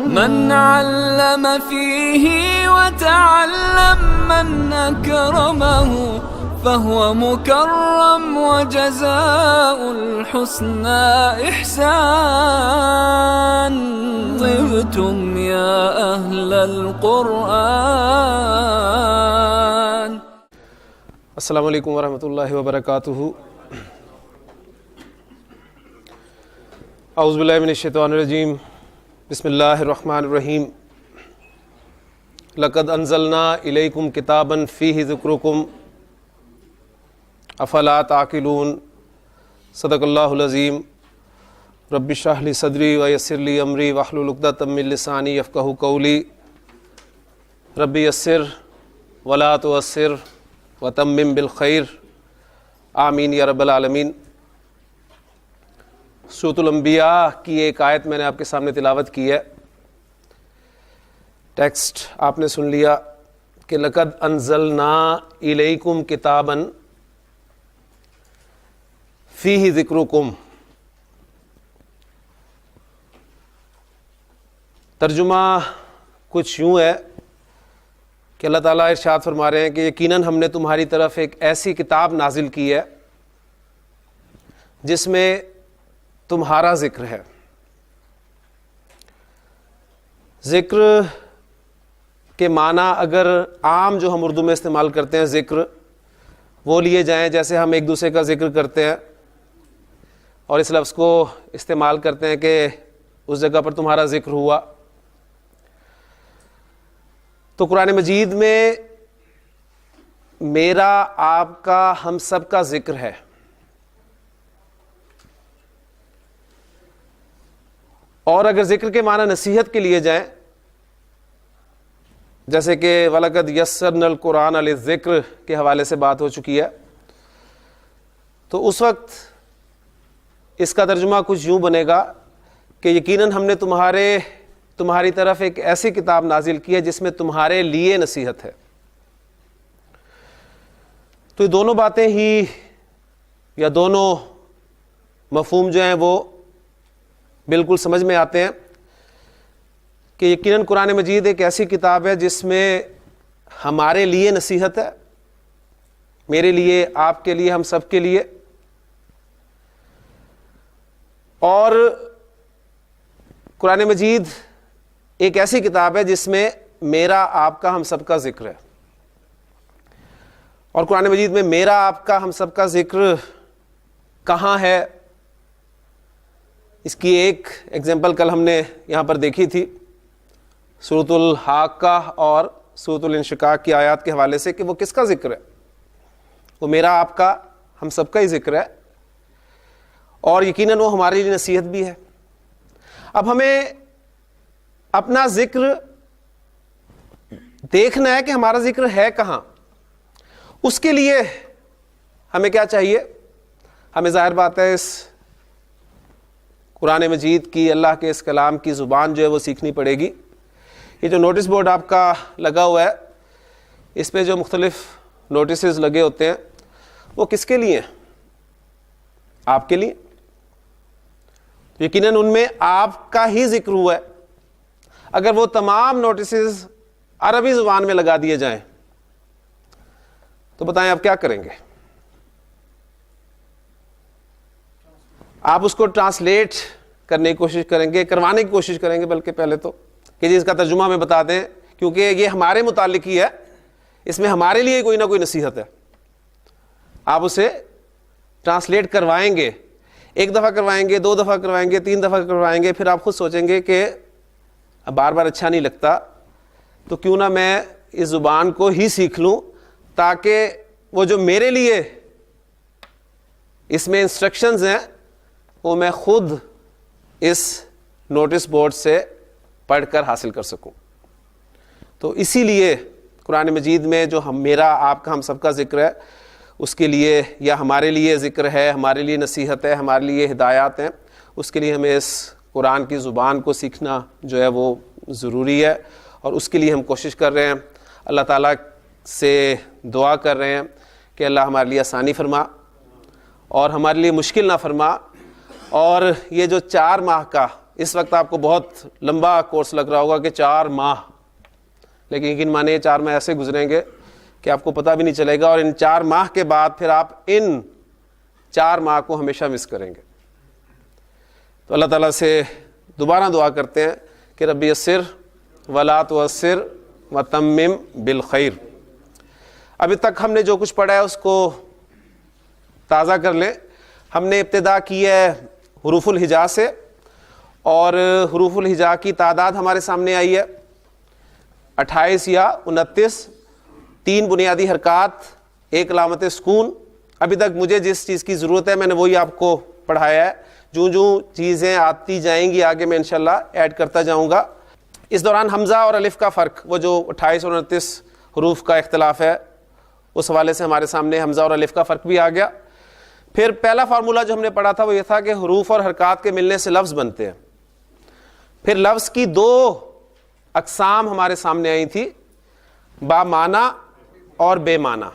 من علم فيه وتعلم من أكرمه فهو مكرم وجزاء الحسنى إحسان. طبتم يا أهل القرآن. السلام علیکم ورحمۃ اللہ وبرکاتہ. اعوذ باللہ من الشیطان الرجیم. بسم اللہ الرحمن الرحیم. لقد انزلنا الیکم کتابا فیہ ذکرکم افلا تعقلون. صدق اللہ العظیم. رب اشرح لی صدری ویسر لی امری واحلل عقدۃ من لسانی یفقہوا قولی. رب یسر ولا تعسر وتمم بالخیر. آمین یا رب العالمین. سورۃ الانبیاء کی ایک آیت میں نے آپ کے سامنے تلاوت کی ہے. ٹیکسٹ آپ نے سن لیا کہ لقد انزلنا الیکم کتابا فیہ ذکرکم. ترجمہ کچھ یوں ہے کہ اللہ تعالیٰ ارشاد فرما رہے ہیں کہ یقیناً ہم نے تمہاری طرف ایک ایسی کتاب نازل کی ہے جس میں تمہارا ذکر ہے. ذکر کے معنی اگر عام جو ہم اردو میں استعمال کرتے ہیں ذکر وہ لیے جائیں جیسے ہم ایک دوسرے کا ذکر کرتے ہیں اور اس لفظ کو استعمال کرتے ہیں کہ اس جگہ پر تمہارا ذکر ہوا، تو قرآن مجید میں میرا آپ کا ہم سب کا ذکر ہے. اور اگر ذکر کے معنی نصیحت کے لیے جائیں جیسے کہ وَلَقَدْ يَسَّرْنَا الْقُرْآنَ لِلذِّكْرِ کے حوالے سے بات ہو چکی ہے، تو اس وقت اس کا ترجمہ کچھ یوں بنے گا کہ یقیناً ہم نے تمہاری طرف ایک ایسی کتاب نازل کی ہے جس میں تمہارے لیے نصیحت ہے. تو یہ دونوں باتیں ہی یا دونوں مفہوم جو ہیں وہ بالکل سمجھ میں آتے ہیں کہ یقیناً قرآن مجید ایک ایسی کتاب ہے جس میں ہمارے لیے نصیحت ہے، میرے لیے، آپ کے لیے، ہم سب کے لیے. اور قرآن مجید ایک ایسی کتاب ہے جس میں میرا آپ کا ہم سب کا ذکر ہے. اور قرآن مجید میں میرا آپ کا ہم سب کا ذکر کہاں ہے، اس کی ایک ایگزامپل کل ہم نے یہاں پر دیکھی تھی سورۃ الحاقہ اور سورۃ الانشقاق کی آیات کے حوالے سے کہ وہ کس کا ذکر ہے. وہ میرا آپ کا ہم سب کا ہی ذکر ہے اور یقیناً وہ ہمارے لیے نصیحت بھی ہے. اب ہمیں اپنا ذکر دیکھنا ہے کہ ہمارا ذکر ہے کہاں. اس کے لیے ہمیں کیا چاہیے؟ ہمیں ظاہر بات ہے اس قرآن مجید کی، اللہ کے اس کلام کی زبان جو ہے وہ سیکھنی پڑے گی. یہ جو نوٹس بورڈ آپ کا لگا ہوا ہے اس پہ جو مختلف نوٹسز لگے ہوتے ہیں وہ کس کے لیے ہیں؟ آپ کے لیے. یقیناً ان میں آپ کا ہی ذکر ہوا ہے. اگر وہ تمام نوٹسز عربی زبان میں لگا دیے جائیں تو بتائیں آپ کیا کریں گے؟ آپ اس کو ٹرانسلیٹ کرنے کی کوشش کریں گے، کروانے کی کوشش کریں گے بلکہ پہلے تو کہ جی اس کا ترجمہ ہمیں بتا دیں، کیونکہ یہ ہمارے متعلق ہی ہے، اس میں ہمارے لیے کوئی نہ کوئی نصیحت ہے. آپ اسے ٹرانسلیٹ کروائیں گے، ایک دفعہ کروائیں گے، 2 دفعہ کروائیں گے، 3 دفعہ کروائیں گے، پھر آپ خود سوچیں گے کہ اب بار بار اچھا نہیں لگتا تو کیوں نہ میں اس زبان کو ہی سیکھ لوں تاکہ وہ جو میرے لیے اس میں انسٹرکشنز ہیں وہ میں خود اس نوٹس بورڈ سے پڑھ کر حاصل کر سکوں. تو اسی لیے قرآن مجید میں جو میرا آپ کا ہم سب کا ذکر ہے اس کے لیے یا ہمارے لیے ذکر ہے، ہمارے لیے نصیحت ہے، ہمارے لیے ہدایات ہیں، اس کے لیے ہمیں اس قرآن کی زبان کو سیکھنا جو ہے وہ ضروری ہے. اور اس کے لیے ہم کوشش کر رہے ہیں، اللہ تعالیٰ سے دعا کر رہے ہیں کہ اللہ ہمارے لیے آسانی فرما اور ہمارے لیے مشکل نہ فرما. اور یہ جو 4 ماہ کا اس وقت آپ کو بہت لمبا کورس لگ رہا ہوگا کہ 4 ماہ، لیکن یقین مانیے یہ 4 ماہ ایسے گزریں گے کہ آپ کو پتہ بھی نہیں چلے گا، اور ان 4 ماہ کے بعد پھر آپ ان 4 ماہ کو ہمیشہ مس کریں گے۔ تو اللہ تعالیٰ سے دوبارہ دعا کرتے ہیں کہ رب یسر ولا تعسر وتمم بالخیر۔ ابھی تک ہم نے جو کچھ پڑھا ہے اس کو تازہ کر لیں۔ ہم نے ابتدا کی ہے حروف الہجاء سے، اور حروف الہجاء کی تعداد ہمارے سامنے آئی ہے 28 یا 29، 3 بنیادی حرکات، 1 علامت سکون۔ ابھی تک مجھے جس چیز کی ضرورت ہے میں نے وہی آپ کو پڑھایا ہے، جو چیزیں آتی جائیں گی آگے میں انشاءاللہ ایڈ کرتا جاؤں گا۔ اس دوران حمزہ اور الف کا فرق، وہ جو 28 اور 29 حروف کا اختلاف ہے، اس حوالے سے ہمارے سامنے حمزہ اور الف کا فرق بھی آ گیا۔ پھر پہلا فارمولہ جو ہم نے پڑھا تھا وہ یہ تھا کہ حروف اور حرکات کے ملنے سے لفظ بنتے ہیں۔ پھر لفظ کی 2 اقسام ہمارے سامنے آئی تھی، با معنی اور بے معنی۔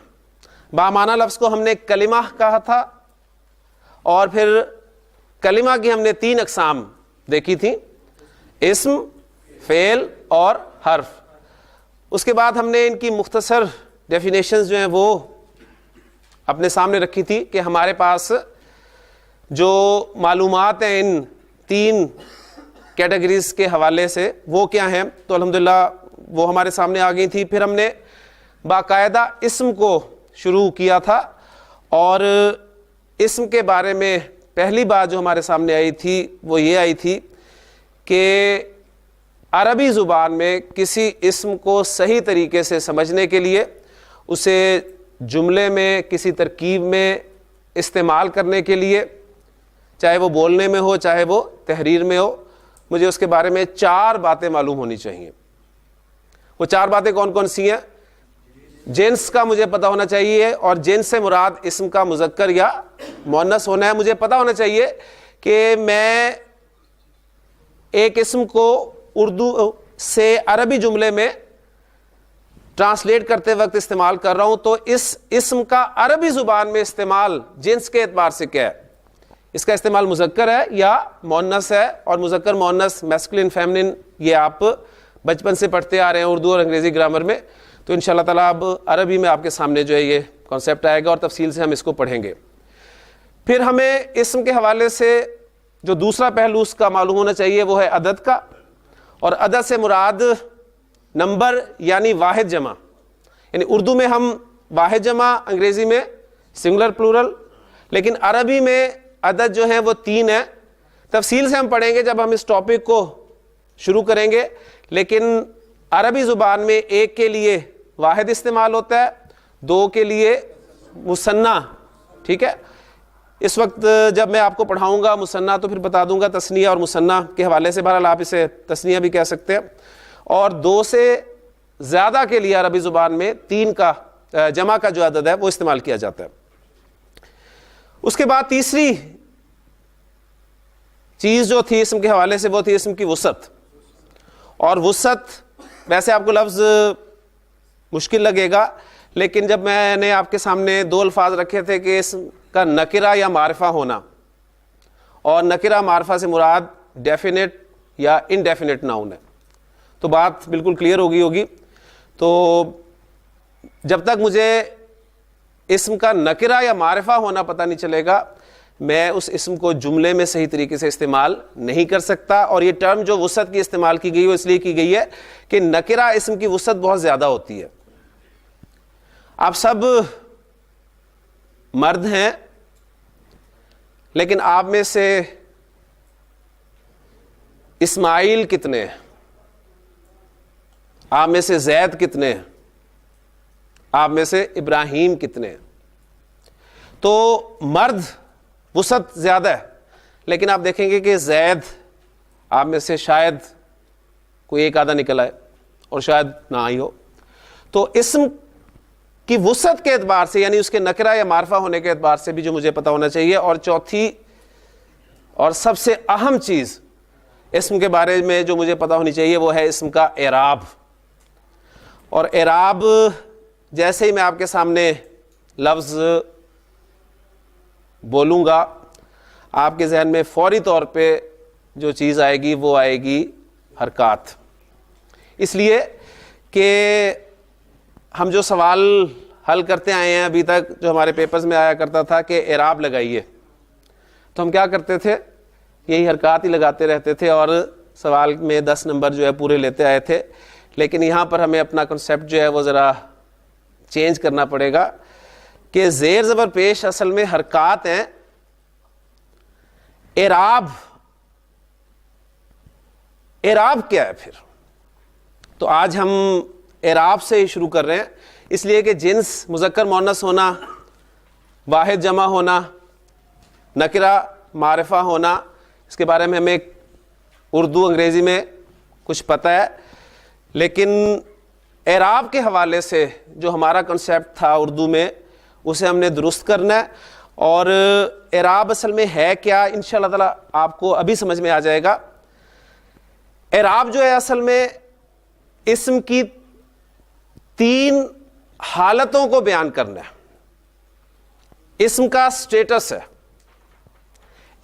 با معنی لفظ کو ہم نے کلمہ کہا تھا، اور پھر کلمہ کی ہم نے 3 اقسام دیکھی تھی، اسم، فعل اور حرف۔ اس کے بعد ہم نے ان کی مختصر ڈیفینیشنز جو ہیں وہ اپنے سامنے رکھی تھی کہ ہمارے پاس جو معلومات ہیں ان 3 کیٹیگریز کے حوالے سے وہ کیا ہیں، تو الحمدللہ وہ ہمارے سامنے آ گئی تھی۔ پھر ہم نے باقاعدہ اسم کو شروع کیا تھا، اور اسم کے بارے میں پہلی بات جو ہمارے سامنے آئی تھی وہ یہ آئی تھی کہ عربی زبان میں کسی اسم کو صحیح طریقے سے سمجھنے کے لیے اسے جملے میں کسی ترکیب میں استعمال کرنے کے لیے، چاہے وہ بولنے میں ہو چاہے وہ تحریر میں ہو، مجھے اس کے بارے میں 4 باتیں معلوم ہونی چاہیے۔ وہ 4 باتیں کون کون سی ہیں؟ جنس کا مجھے پتہ ہونا چاہیے، اور جنس سے مراد اسم کا مذکر یا مؤنث ہونا ہے۔ مجھے پتہ ہونا چاہیے کہ میں ایک اسم کو اردو سے عربی جملے میں ٹرانسلیٹ کرتے وقت استعمال کر رہا ہوں، تو اس اسم کا عربی زبان میں استعمال جنس کے اعتبار سے کیا ہے، اس کا استعمال مذکر ہے یا مؤنث ہے، اور مذکر مؤنث میسکولین فیمنن یہ آپ بچپن سے پڑھتے آ رہے ہیں اردو اور انگریزی گرامر میں، تو انشاءاللہ تعالیٰ اب عربی میں آپ کے سامنے جو ہے یہ کانسیپٹ آئے گا اور تفصیل سے ہم اس کو پڑھیں گے۔ پھر ہمیں اسم کے حوالے سے جو دوسرا پہلو اس کا معلوم ہونا چاہیے وہ ہے عدد کا، اور عدد سے مراد نمبر یعنی واحد جمع، یعنی اردو میں ہم واحد جمع، انگریزی میں سنگولر پلورل، لیکن عربی میں عدد جو ہیں وہ 3 ہیں۔ تفصیل سے ہم پڑھیں گے جب ہم اس ٹاپک کو شروع کریں گے، لیکن عربی زبان میں 1 کے لیے واحد استعمال ہوتا ہے، 2 کے لیے مثنیٰ، ٹھیک ہے۔ اس وقت جب میں آپ کو پڑھاؤں گا مثنیٰ تو پھر بتا دوں گا تثنیہ اور مثنیٰ کے حوالے سے، بہرحال آپ اسے تثنیہ بھی کہہ سکتے ہیں، اور 2 سے زیادہ کے لیے عربی زبان میں 3 کا جمع کا جو عدد ہے وہ استعمال کیا جاتا ہے۔ اس کے بعد تیسری چیز جو تھی اسم کے حوالے سے وہ تھی اسم کی وسعت، اور وسعت ویسے آپ کو لفظ مشکل لگے گا، لیکن جب میں نے آپ کے سامنے 2 الفاظ رکھے تھے کہ اسم کا نکرہ یا معرفہ ہونا، اور نکرہ معرفہ سے مراد ڈیفینٹ یا انڈیفینٹ ناؤن ہے، تو بات بالکل کلیئر ہوگی۔ تو جب تک مجھے اسم کا نکرہ یا معرفہ ہونا پتہ نہیں چلے گا میں اس اسم کو جملے میں صحیح طریقے سے استعمال نہیں کر سکتا۔ اور یہ ٹرم جو وسعت کی استعمال کی گئی وہ اس لیے کی گئی ہے کہ نکرہ اسم کی وسعت بہت زیادہ ہوتی ہے۔ آپ سب مرد ہیں، لیکن آپ میں سے اسماعیل کتنے ہیں؟ آپ میں سے زید کتنے ہیں؟ آپ میں سے ابراہیم کتنے ہیں؟ تو مرد وسعت زیادہ ہے، لیکن آپ دیکھیں گے کہ زید آپ میں سے شاید کوئی ایک آدھا نکل آئے اور شاید نہ آئی ہو۔ تو اسم کی وسعت کے اعتبار سے یعنی اس کے نکرہ یا معرفہ ہونے کے اعتبار سے بھی جو مجھے پتہ ہونا چاہیے۔ اور چوتھی اور سب سے اہم چیز اسم کے بارے میں جو مجھے پتہ ہونی چاہیے وہ ہے اسم کا اعراب۔ اور اعراب جیسے ہی میں آپ کے سامنے لفظ بولوں گا آپ کے ذہن میں فوری طور پہ جو چیز آئے گی وہ آئے گی حرکات. اس لیے کہ ہم جو سوال حل کرتے آئے ہیں ابھی تک, جو ہمارے پیپرز میں آیا کرتا تھا کہ اعراب لگائیے, تو ہم کیا کرتے تھے, یہی حرکات ہی لگاتے رہتے تھے اور سوال میں 10 نمبر جو ہے پورے لیتے آئے تھے. لیکن یہاں پر ہمیں اپنا کنسیپٹ جو ہے وہ ذرا چینج کرنا پڑے گا کہ زیر زبر پیش اصل میں حرکات ہیں. اعراب کیا ہے پھر؟ تو آج ہم اعراب سے ہی شروع کر رہے ہیں, اس لیے کہ جنس مذکر مؤنث ہونا, واحد جمع ہونا, نکرہ معرفہ ہونا, اس کے بارے میں ہمیں اردو انگریزی میں کچھ پتہ ہے. لیکن اعراب کے حوالے سے جو ہمارا کنسیپٹ تھا اردو میں, اسے ہم نے درست کرنا ہے. اور اعراب اصل میں ہے کیا, انشاءاللہ تعالی آپ کو ابھی سمجھ میں آ جائے گا. اعراب جو ہے اصل میں اسم کی 3 حالتوں کو بیان کرنا ہے. اسم کا سٹیٹس ہے,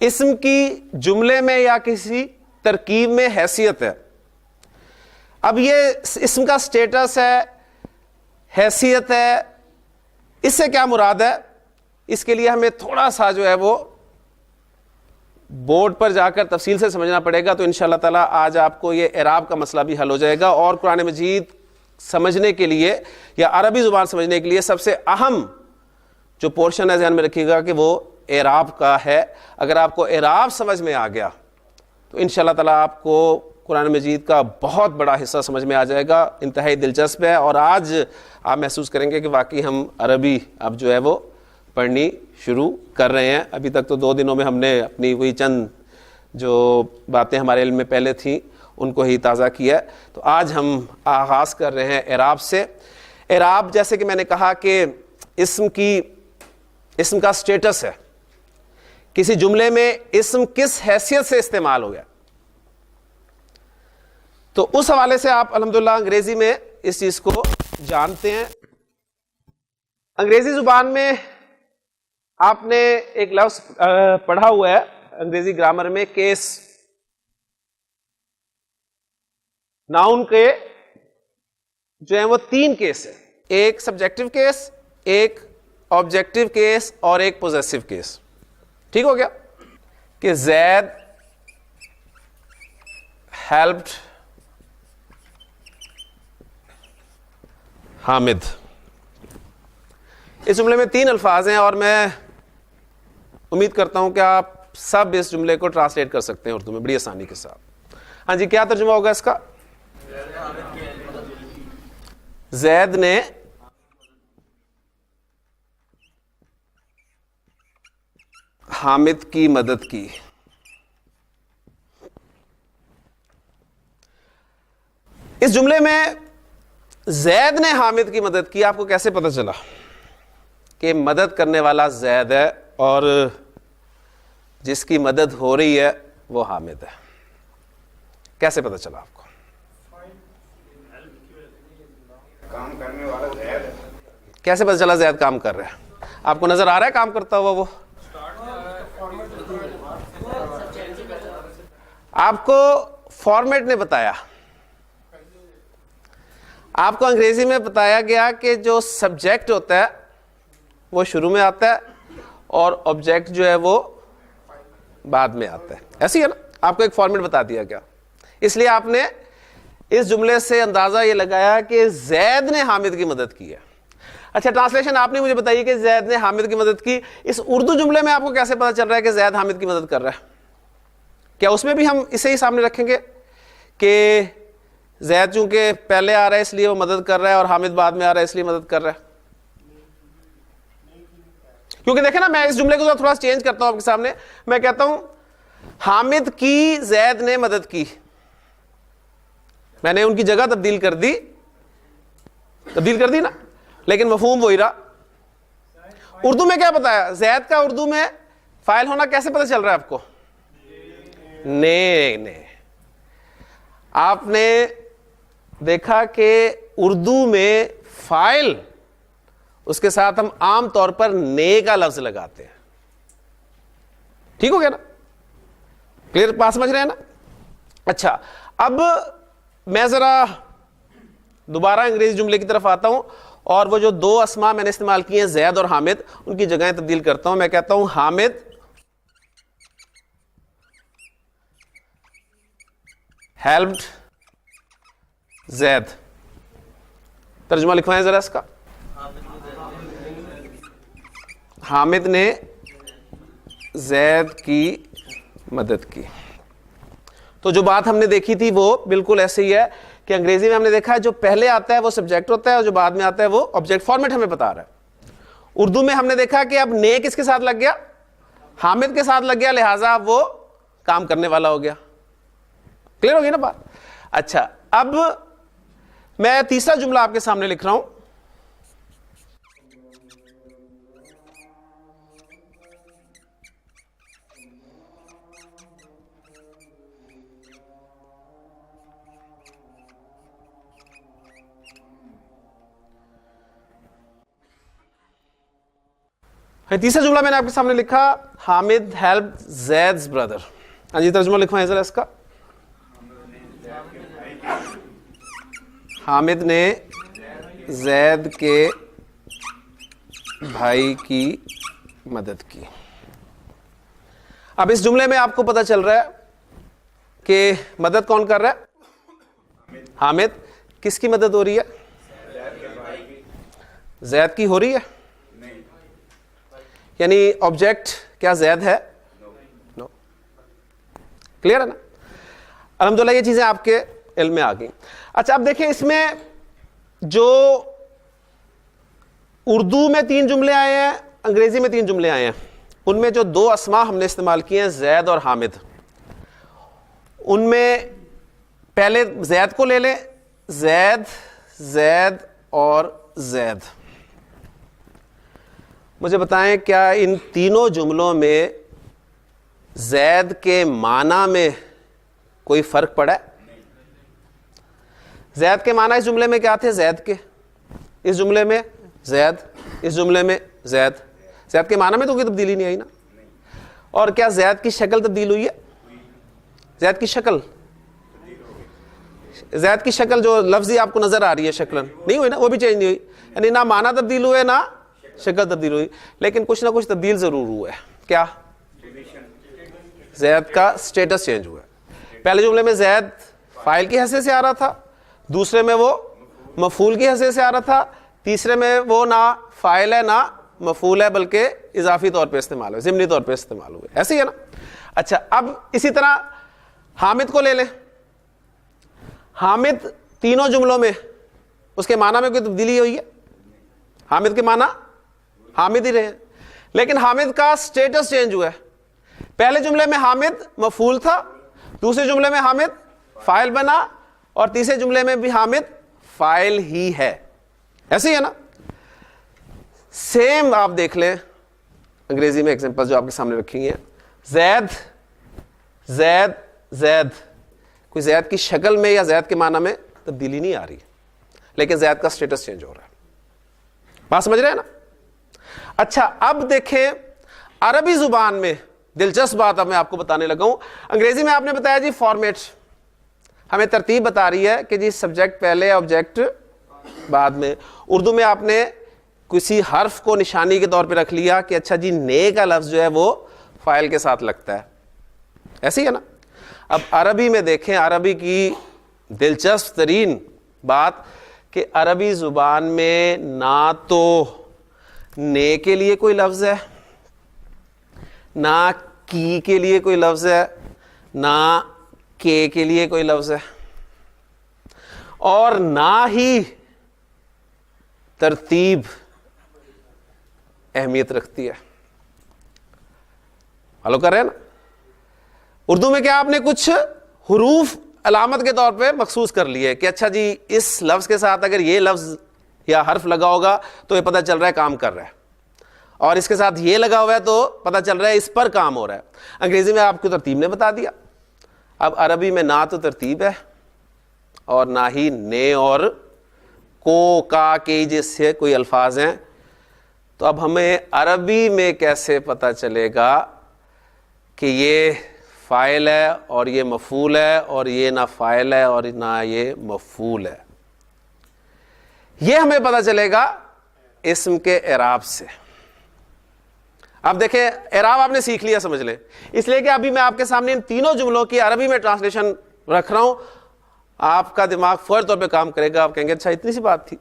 اسم کی جملے میں یا کسی ترکیب میں حیثیت ہے. اب یہ اسم کا سٹیٹس ہے, حیثیت ہے, اس سے کیا مراد ہے؟ اس کے لیے ہمیں تھوڑا سا جو ہے وہ بورڈ پر جا کر تفصیل سے سمجھنا پڑے گا. تو انشاءاللہ تعالیٰ آج آپ کو یہ اعراب کا مسئلہ بھی حل ہو جائے گا. اور قرآن مجید سمجھنے کے لیے یا عربی زبان سمجھنے کے لیے سب سے اہم جو پورشن ہے ذہن میں رکھیے گا کہ وہ اعراب کا ہے. اگر آپ کو اعراب سمجھ میں آ گیا تو انشاءاللہ تعالیٰ آپ کو قرآن مجید کا بہت بڑا حصہ سمجھ میں آ جائے گا. انتہائی دلچسپ ہے, اور آج آپ محسوس کریں گے کہ واقعی ہم عربی اب جو ہے وہ پڑھنی شروع کر رہے ہیں. ابھی تک تو 2 دنوں میں ہم نے اپنی وہی چند جو باتیں ہمارے علم میں پہلے تھیں ان کو ہی تازہ کیا ہے. تو آج ہم آغاز کر رہے ہیں اعراب سے. اعراب جیسے کہ میں نے کہا کہ اسم کا سٹیٹس ہے, کسی جملے میں اسم کس حیثیت سے استعمال ہو گیا. تو اس حوالے سے آپ الحمدللہ انگریزی میں اس چیز کو جانتے ہیں. انگریزی زبان میں آپ نے ایک لفظ پڑھا ہوا ہے انگریزی گرامر میں, کیس. ناؤن کے جو ہیں وہ 3 کیس ہیں, ایک سبجیکٹو کیس, ایک آبجیکٹو کیس اور ایک پوزیسو کیس. ٹھیک ہو گیا کہ زید ہیلپڈ حامد. اس جملے میں 3 الفاظ ہیں اور میں امید کرتا ہوں کہ آپ سب اس جملے کو ٹرانسلیٹ کر سکتے ہیں اردو میں بڑی آسانی کے ساتھ. ہاں جی, کیا ترجمہ ہوگا اس کا؟ زید نے حامد کی مدد کی. اس جملے میں زید نے حامد کی مدد کی. آپ کو کیسے پتہ چلا کہ مدد کرنے والا زید ہے اور جس کی مدد ہو رہی ہے وہ حامد ہے؟ کیسے پتہ چلا آپ کو؟ کام کرنے والا زید ہے. کیسے پتہ چلا زید کام کر رہا ہے؟ آپ کو نظر آ رہا ہے کام کرتا ہوا وہ؟ آپ کو فارمیٹ نے بتایا, آپ کو انگریزی میں بتایا گیا کہ جو سبجیکٹ ہوتا ہے وہ شروع میں آتا ہے اور آبجیکٹ جو ہے وہ بعد میں آتا ہے. ایسی ہے نا, آپ کو ایک فارمیٹ بتا دیا گیا. اس لیے آپ نے اس جملے سے اندازہ یہ لگایا کہ زید نے حامد کی مدد کی ہے. اچھا, ٹرانسلیشن آپ نے مجھے بتائی کہ زید نے حامد کی مدد کی. اس اردو جملے میں آپ کو کیسے پتا چل رہا ہے کہ زید حامد کی مدد کر رہا ہے؟ کیا اس میں بھی ہم اسے ہی سامنے رکھیں گے کہ زید چونکہ پہلے آ رہا ہے اس لیے وہ مدد کر رہا ہے اور حامد بعد میں آ رہا ہے اس لیے مدد کر رہا ہے؟ کیونکہ دیکھیں نا, میں اس جملے کو تھوڑا چینج کرتا ہوں آپ کے سامنے. میں کہتا ہوں حامد کی زید نے مدد کی, میں نے ان کی جگہ تبدیل کر دی نا, لیکن مفہوم وہی رہا. اردو میں کیا بتایا؟ زید کا اردو میں فاعل ہونا کیسے پتہ چل رہا ہے آپ کو؟ نے. آپ نے دیکھا کہ اردو میں فاعل اس کے ساتھ ہم عام طور پر نے کا لفظ لگاتے ہیں. ٹھیک ہو گیا نا, کلیئر بات سمجھ رہے ہیں نا؟ اچھا اب میں ذرا دوبارہ انگریزی جملے کی طرف آتا ہوں اور وہ جو دو اسما میں نے استعمال کیے ہیں زید اور حامد ان کی جگہیں تبدیل کرتا ہوں. میں کہتا ہوں حامد ہیلپڈ زید. ترجمہ لکھوائیں ذرا اس کا. حامد نے زید کی مدد کی. تو جو بات ہم نے دیکھی تھی وہ بالکل ایسے ہی ہے کہ انگریزی میں ہم نے دیکھا ہے جو پہلے آتا ہے وہ سبجیکٹ ہوتا ہے اور جو بعد میں آتا ہے وہ آبجیکٹ فارمیٹ ہمیں بتا رہا ہے. اردو میں ہم نے دیکھا کہ اب نے کس کے ساتھ لگ گیا؟ حامد کے ساتھ لگ گیا, لہٰذا وہ کام کرنے والا ہو گیا. کلیئر ہوگی نا بات؟ اچھا اب میں تیسرا جملہ آپ کے سامنے لکھ رہا ہوں. تیسرا جملہ میں نے آپ کے سامنے لکھا حامد ہیلپ زید's brother. ہاں جی ترجمہ لکھوائیں ذرا اس کا. حامد نے زید کے بھائی کی مدد کی. اب اس جملے میں آپ کو پتا چل رہا ہے کہ مدد کون کر رہا ہے؟ حامد. کس کی مدد ہو رہی ہے؟ زید کی ہو رہی ہے. یعنی آبجیکٹ کیا زید ہے؟ نو. کلیئر ہے نا؟ الحمدللہ یہ چیزیں آپ کے علم میں آ گئی. اچھا اب دیکھیں اس میں جو اردو میں 3 جملے آئے ہیں, انگریزی میں 3 جملے آئے ہیں, ان میں جو 2 اسما ہم نے استعمال کیے ہیں زید اور حامد, ان میں پہلے زید کو لے لیں. زید, زید اور زید. مجھے بتائیں کیا ان تینوں جملوں میں زید کے معنی میں کوئی فرق پڑا ہے؟ زید کے معنی اس جملے میں کیا تھے؟ زید کے. اس جملے میں زید, اس جملے میں زید. زید کے معنی میں تو کوئی تبدیلی نہیں آئی نا. اور کیا زید کی شکل تبدیل ہوئی ہے؟ زید کی شکل, زید کی شکل جو لفظی آپ کو نظر آ رہی ہے شکلن نہیں ہوئی نا, وہ بھی چینج نہیں ہوئی. یعنی نہ معنی تبدیل ہوئے نہ شکل تبدیل ہوئی, لیکن کچھ نہ کچھ تبدیل ضرور ہوا ہے. کیا؟ زید کا سٹیٹس چینج ہوا ہے. پہلے جملے میں زید فاعل کی حیثیت سے آ رہا تھا, دوسرے میں وہ مفعول کی حیثیت سے آ رہا تھا, تیسرے میں وہ نہ فاعل ہے نہ مفعول ہے بلکہ اضافی طور پہ استعمال ہوئے, ضمنی طور پہ استعمال ہوئے. ایسے ہی ہے نا؟ اچھا اب اسی طرح حامد کو لے لیں. حامد تینوں جملوں میں اس کے معنی میں کوئی تبدیلی ہوئی ہے؟ حامد کے معنی حامد ہی رہے, لیکن حامد کا سٹیٹس چینج ہوا ہے. پہلے جملے میں حامد مفعول تھا, دوسرے جملے میں حامد فاعل بنا, اور تیسرے جملے میں بھی حامد فاعل ہی ہے. ایسے ہی ہے نا؟ سیم آپ دیکھ لیں انگریزی میں ایگزامپل جو آپ کے سامنے رکھی ہیں. زید, زید, زید. کوئی زید کی شکل میں یا زید کے معنی میں تبدیلی نہیں آ رہی, لیکن زید کا سٹیٹس چینج ہو رہا ہے. بات سمجھ رہے ہیں نا؟ اچھا اب دیکھیں عربی زبان میں دلچسپ بات اب میں آپ کو بتانے لگا ہوں. انگریزی میں آپ نے بتایا جی فارمیٹ, ہمیں ترتیب بتا رہی ہے کہ جی سبجیکٹ پہلے آبجیکٹ بعد میں. اردو میں آپ نے کسی حرف کو نشانی کے طور پہ رکھ لیا کہ اچھا جی نے کا لفظ جو ہے وہ فاعل کے ساتھ لگتا ہے. ایسے ہی ہے نا؟ اب عربی میں دیکھیں, عربی کی دلچسپ ترین بات کہ عربی زبان میں نہ تو نے کے لیے کوئی لفظ ہے, نہ کی کے لیے کوئی لفظ ہے, نہ کے لیے کوئی لفظ ہے, اور نہ ہی ترتیب اہمیت رکھتی ہے. فالو کر رہے ہیں نا؟ اردو میں کیا آپ نے کچھ حروف علامت کے طور پہ مخصوص کر لیے کہ اچھا جی اس لفظ کے ساتھ اگر یہ لفظ یا حرف لگا ہوگا تو یہ پتہ چل رہا ہے کام کر رہا ہے, اور اس کے ساتھ یہ لگا ہوا ہے تو پتہ چل رہا ہے اس پر کام ہو رہا ہے. انگریزی میں آپ کو ترتیب نے بتا دیا. اب عربی میں نہ تو ترتیب ہے اور نہ ہی نے اور کو کا کے جیسے کوئی الفاظ ہیں. تو اب ہمیں عربی میں کیسے پتہ چلے گا کہ یہ فاعل ہے اور یہ مفعول ہے، اور یہ نہ فاعل ہے اور نہ یہ مفعول ہے. یہ ہمیں پتہ چلے گا اسم کے اعراب سے. اب دیکھیں اعراب آپ نے سیکھ لیا سمجھ لیں، اس لیے کہ ابھی میں آپ کے سامنے ان تینوں جملوں کی عربی میں ٹرانسلیشن رکھ رہا ہوں. آپ کا دماغ فوری طور پہ کام کرے گا، آپ کہیں گے اچھا اتنی سی بات تھی.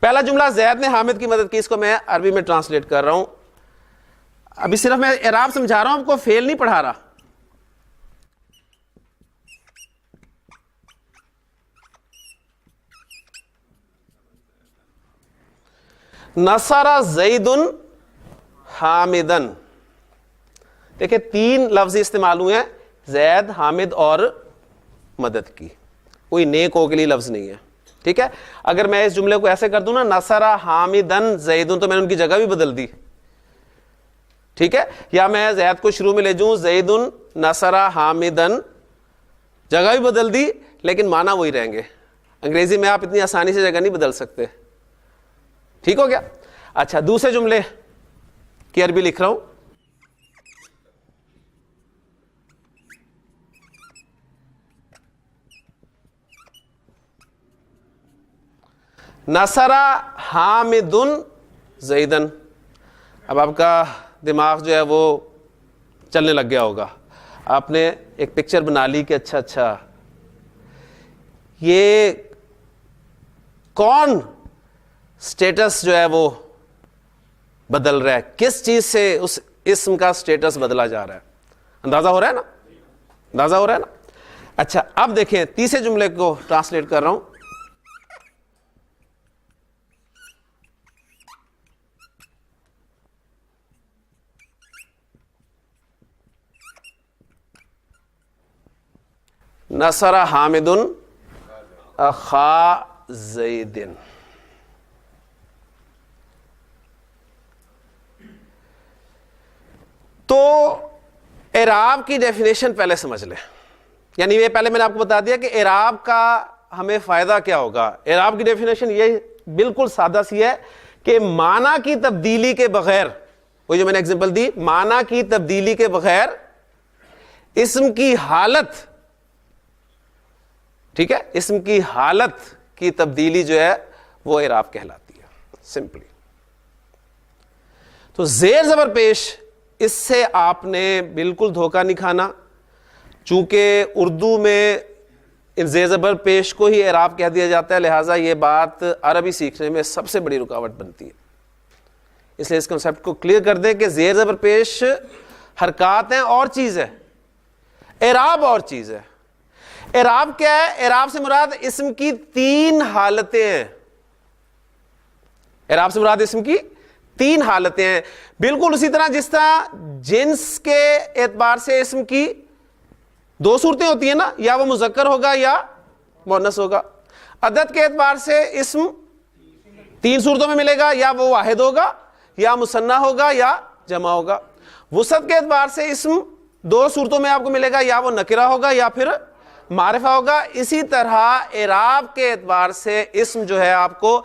پہلا جملہ زید نے حامد کی مدد کی، اس کو میں عربی میں ٹرانسلیٹ کر رہا ہوں. ابھی صرف میں اعراب سمجھا رہا ہوں، آپ کو فعل نہیں پڑھا رہا. نصر زید حامدن. دیکھیں تین لفظ استعمال ہوئے ہیں، زید، حامد اور مدد کی. کوئی نیک ہو کے لیے لفظ نہیں ہے. ٹھیک ہے، اگر میں اس جملے کو ایسے کر دوں نا نصر حامدن زیدن، تو میں نے ان کی جگہ بھی بدل دی. ٹھیک ہے، یا میں زید کو شروع میں لے جاؤں زیدن نصر حامدن، جگہ بھی بدل دی لیکن معنی وہی رہیں گے. انگریزی میں آپ اتنی آسانی سے جگہ نہیں بدل سکتے. ٹھیک ہو گیا. اچھا دوسرے جملے کی عربی لکھ رہا ہوں. نصر حامد زیدن. اب آپ کا دماغ جو ہے وہ چلنے لگ گیا ہوگا. آپ نے ایک پکچر بنا لی کہ اچھا یہ کون سٹیٹس جو ہے وہ بدل رہا ہے، کس چیز سے اس اسم کا سٹیٹس بدلا جا رہا ہے. اندازہ ہو رہا ہے نا، اندازہ ہو رہا ہے نا. اچھا اب دیکھیں تیسرے جملے کو ٹرانسلیٹ کر رہا ہوں. نصر حامد اخا زید. تو اعراب کی ڈیفینیشن پہلے سمجھ لیں. یعنی یہ پہلے میں نے آپ کو بتا دیا کہ اعراب کا ہمیں فائدہ کیا ہوگا. اعراب کی ڈیفینیشن یہ بالکل سادہ سی ہے کہ معنی کی تبدیلی کے بغیر، وہ جو میں نے ایگزامپل دی، معنی کی تبدیلی کے بغیر اسم کی حالت، ٹھیک ہے، اسم کی حالت کی تبدیلی جو ہے وہ اعراب کہلاتی ہے سمپلی. تو زیر زبر پیش، اس سے آپ نے بالکل دھوکہ نہیں کھانا. چونکہ اردو میں ان زیر زبر پیش کو ہی اعراب کہہ دیا جاتا ہے، لہٰذا یہ بات عربی سیکھنے میں سب سے بڑی رکاوٹ بنتی ہے. اس لیے اس کنسیپٹ کو کلیئر کر دیں کہ زیر زبر پیش حرکات ہیں اور چیز ہے، اعراب اور چیز ہے. اعراب کیا ہے؟ اعراب سے مراد اسم کی تین حالتیں ہیں. اعراب سے مراد اسم کی تین حالتیں ہیں. بالکل اسی طرح جس طرح جنس کے اعتبار سے اسم کی دو صورتیں ہوتی ہیں نا، یا وہ مذکر ہوگا یا مؤنث ہوگا. عدد کے اعتبار سے اسم تین صورتوں میں ملے گا، یا وہ واحد ہوگا یا مثنی ہوگا یا جمع ہوگا. وسعت کے اعتبار سے اسم دو صورتوں میں آپ کو ملے گا، یا وہ نکرہ ہوگا یا پھر معرفہ ہوگا. اسی طرح اعراب کے اعتبار سے اسم جو ہے آپ کو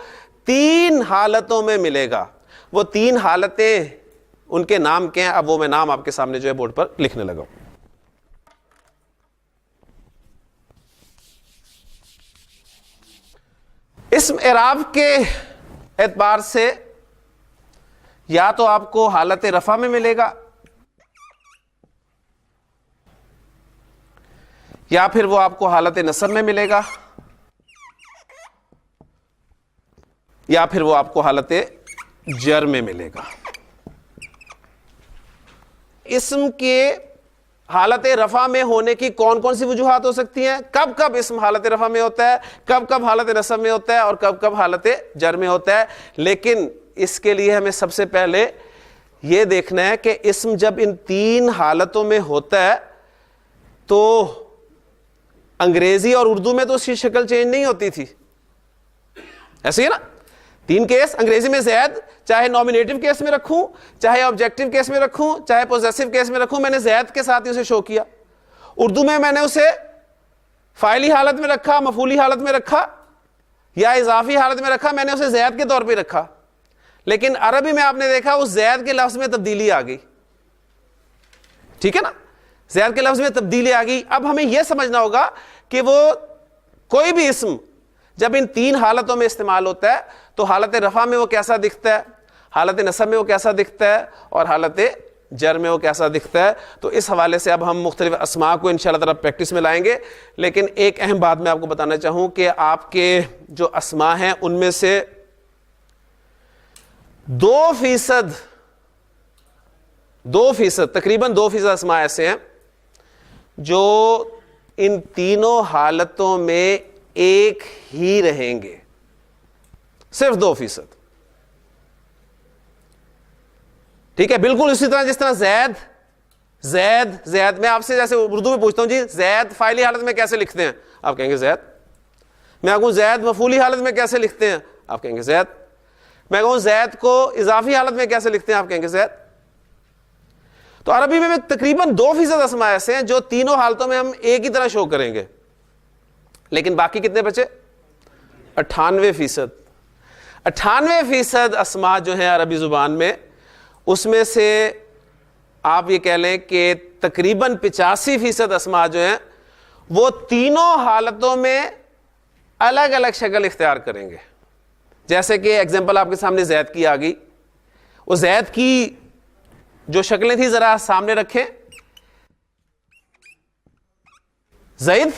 تین حالتوں میں ملے گا. وہ تین حالتیں ان کے نام کیا ہیں؟ اب وہ میں نام آپ کے سامنے جو ہے بورڈ پر لکھنے لگا ہوں. اسم اعراب کے اعتبار سے یا تو آپ کو حالت رفع میں ملے گا، یا پھر وہ آپ کو حالت نصب میں ملے گا، یا پھر وہ آپ کو حالت جر میں ملے گا. اسم کے حالت رفع میں ہونے کی کون کون سی وجوہات ہو سکتی ہیں؟ کب کب اسم حالت رفع میں ہوتا ہے، کب کب حالت نصب میں ہوتا ہے، اور کب کب حالت جر میں ہوتا ہے. لیکن اس کے لیے ہمیں سب سے پہلے یہ دیکھنا ہے کہ اسم جب ان تین حالتوں میں ہوتا ہے تو انگریزی اور اردو میں تو اس کی شکل چینج نہیں ہوتی تھی. ایسے ہی نا، تین کیس. انگریزی میں زید چاہے نومینیٹو کیس میں رکھوں، چاہے آبجیکٹو کیس میں رکھوں، چاہے پوزیسو کیس میں رکھوں، میں نے زید کے ساتھ ہی اسے شو کیا. اردو میں نے اسے فاعلی حالت میں رکھا، مفعولی حالت میں رکھا، یا اضافی حالت میں رکھا، میں نے اسے زید کے طور پہ رکھا. لیکن عربی میں آپ نے دیکھا اس زید کے لفظ میں تبدیلی آ گئی. ٹھیک ہے نا، زید کے لفظ میں تبدیلی آ گئی. اب ہمیں یہ سمجھنا ہوگا کہ وہ کوئی بھی اسم جب ان تین حالتوں میں استعمال ہوتا ہے تو حالت رفع میں وہ کیسا دکھتا ہے, حالت نصب میں وہ کیسا دکھتا ہے, اور حالت جر میں وہ کیسا دکھتا ہے. تو اس حوالے سے اب ہم مختلف اسماء کو انشاءاللہ تعالی پریکٹس میں لائیں گے. لیکن ایک اہم بات میں آپ کو بتانا چاہوں کہ آپ کے جو اسماء ہیں ان میں سے 2% تقریباً 2% اسماء ایسے ہیں جو ان تینوں حالتوں میں ایک ہی رہیں گے, صرف 2%. ٹھیک ہے, بالکل اسی طرح جس طرح زید میں آپ سے جیسے اردو میں پوچھتا ہوں جی زید فاعلی حالت میں کیسے لکھتے ہیں, آپ کہیں گے زید. میں کہوں زید مفعولی حالت میں کیسے لکھتے ہیں, آپ کہیں گے زید. میں کہوں زید کو اضافی حالت میں کیسے لکھتے ہیں, آپ کہیں گے زید. تو عربی میں تقریباً 2% اسماء ایسے ہیں جو تینوں حالتوں میں ہم ایک ہی طرح شو کریں گے. لیکن باقی کتنے بچے؟ 98%. 98% اسماء جو ہیں عربی زبان میں, اس میں سے آپ یہ کہہ لیں کہ تقریباً 85% اسماء جو ہیں وہ تینوں حالتوں میں الگ الگ شکل اختیار کریں گے. جیسے کہ ایگزامپل آپ کے سامنے زید کی آ گئی. وہ زید کی جو شکلیں تھیں ذرا سامنے رکھیں. زید,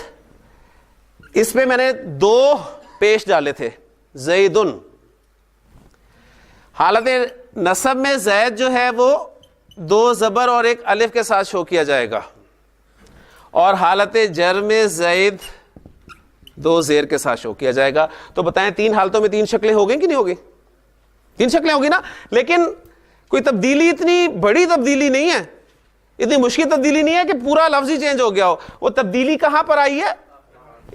اس پہ میں نے 2 پیش ڈالے تھے, زیدن. حالت نصب میں زید جو ہے وہ 2 زبر اور 1 الف کے ساتھ شو کیا جائے گا, اور حالت جر میں زید 2 زیر کے ساتھ شو کیا جائے گا. تو بتائیں 3 حالتوں میں 3 شکلیں ہو گئی کہ نہیں ہوگی؟ 3 شکلیں ہوگی نا. لیکن کوئی تبدیلی اتنی بڑی تبدیلی نہیں ہے, اتنی مشکل تبدیلی نہیں ہے کہ پورا لفظ ہی چینج ہو گیا ہو. وہ تبدیلی کہاں پر آئی ہے؟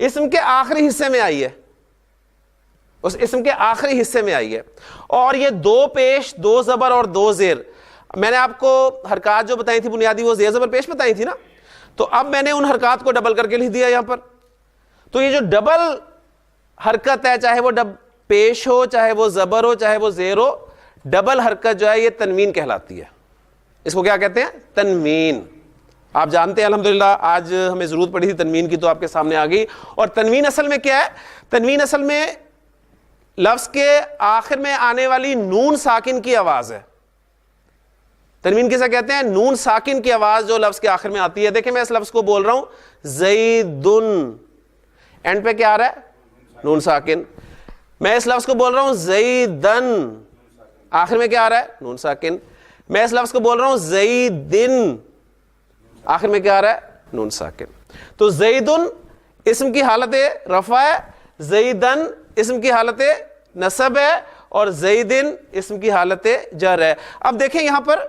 اسم کے آخری حصے میں آئی ہے, اس اسم کے آخری حصے میں آئی ہے. اور یہ 2 پیش 2 زبر اور 2 زیر, میں نے آپ کو حرکات جو بتائی تھی بنیادی وہ زیر زبر پیش بتائی تھی نا. تو اب میں نے ان حرکات کو ڈبل کر کے لکھ دیا یہاں پر. تو یہ جو ڈبل حرکت ہے, چاہے وہ پیش ہو, چاہے وہ زبر ہو, چاہے وہ زیر ہو, ڈبل حرکت جو ہے یہ تنوین کہلاتی ہے. اس کو کیا کہتے ہیں؟ تنوین. آپ جانتے ہیں الحمدللہ آج ہمیں ضرورت پڑی تھی تنوین کی, تو آپ کے سامنے آ گئی. اور تنوین اصل میں کیا ہے؟ تنوین اصل میں لفظ کے آخر میں آنے والی نون ساکن کی آواز ہے. تنوین کسے کہتے ہیں؟ نون ساکن کی آواز جو لفظ کے آخر میں آتی ہے. دیکھیں میں اس لفظ کو بول رہا ہوں زیدن, اینڈ پہ کیا آ رہا ہے؟ نون ساکن. میں اس لفظ کو بول رہا ہوں زیدن, آخر میں کیا آ رہا ہے؟ نون ساکن. میں اس لفظ کو بول رہا ہوں زیدن, آخر میں کیا آ رہا ہے؟ نون ساکن. تو زیدن اسم کی حالت رفع ہے, زیدن اسم کی حالت نصب ہے, اور زیدن اسم کی حالت جر ہے. اب دیکھیں یہاں پر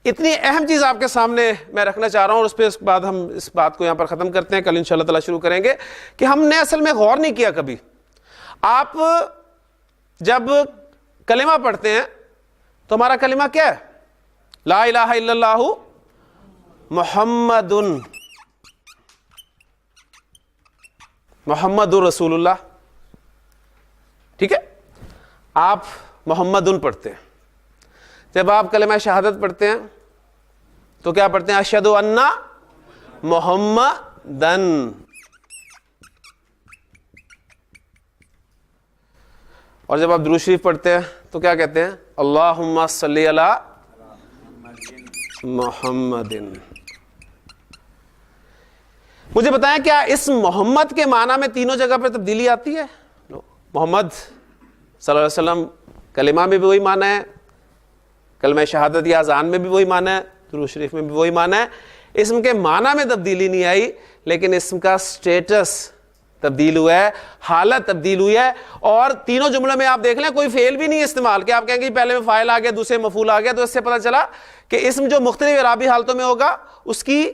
اتنی اہم چیز آپ کے سامنے میں رکھنا چاہ رہا ہوں, اور اس پہ اس بعد ہم اس بات کو یہاں پر ختم کرتے ہیں, کل انشاءاللہ تعالی شروع کریں گے, کہ ہم نے اصل میں غور نہیں کیا کبھی. آپ جب کلمہ پڑھتے ہیں تو ہمارا کلمہ کیا ہے؟ لا الہ الا اللہ محمد رسول اللہ. ٹھیک ہے, آپ محمدن پڑھتے ہیں. جب آپ کلمہ شہادت پڑھتے ہیں تو کیا پڑھتے ہیں؟ اشہد ان محمدن. اور جب آپ درود شریف پڑھتے ہیں تو کیا کہتے ہیں؟ اللہم صلی علی محمدن. مجھے بتائیں کیا اس محمد کے معنی میں تینوں جگہ پر تبدیلی آتی ہے؟ محمد صلی اللہ علیہ وسلم کلمہ میں بھی وہی معنی ہے, کلمہ شہادت یا اذان میں بھی وہی معنی ہے, درود شریف میں بھی وہی معنی ہے. اسم کے معنی میں تبدیلی نہیں آئی, لیکن اسم کا سٹیٹس تبدیل ہوا ہے, حالت تبدیل ہوئی ہے. اور تینوں جملوں میں آپ دیکھ لیں کوئی فعل بھی نہیں استعمال کہ آپ کہیں گے پہلے میں فاعل آ گیا دوسرے مفعول آ گیا. تو اس سے پتہ چلا کہ اسم جو مختلف اعرابی حالتوں میں ہوگا اس کی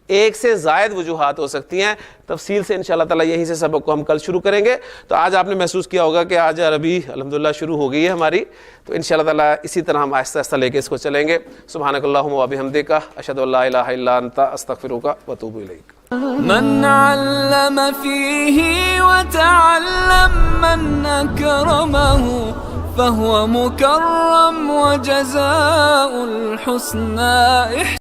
ایک سے زائد وجوہات ہو سکتی ہیں. تفصیل سے انشاءاللہ تعالی یہیں سے سبق کو ہم کل شروع کریں گے. تو آج آپ نے محسوس کیا ہوگا کہ آج عربی الحمدللہ شروع ہو گئی ہے ہماری, تو انشاءاللہ تعالی اسی طرح ہم آہستہ آہستہ لے کے اس کو چلیں گے. سبحانک اللہم و بحمدک, اشہد ان لا الہ الا انت, استغفرک و اتوب الیک. من علم فيه وتعلم من أكرمه فهو مكرم وجزاء الحسنى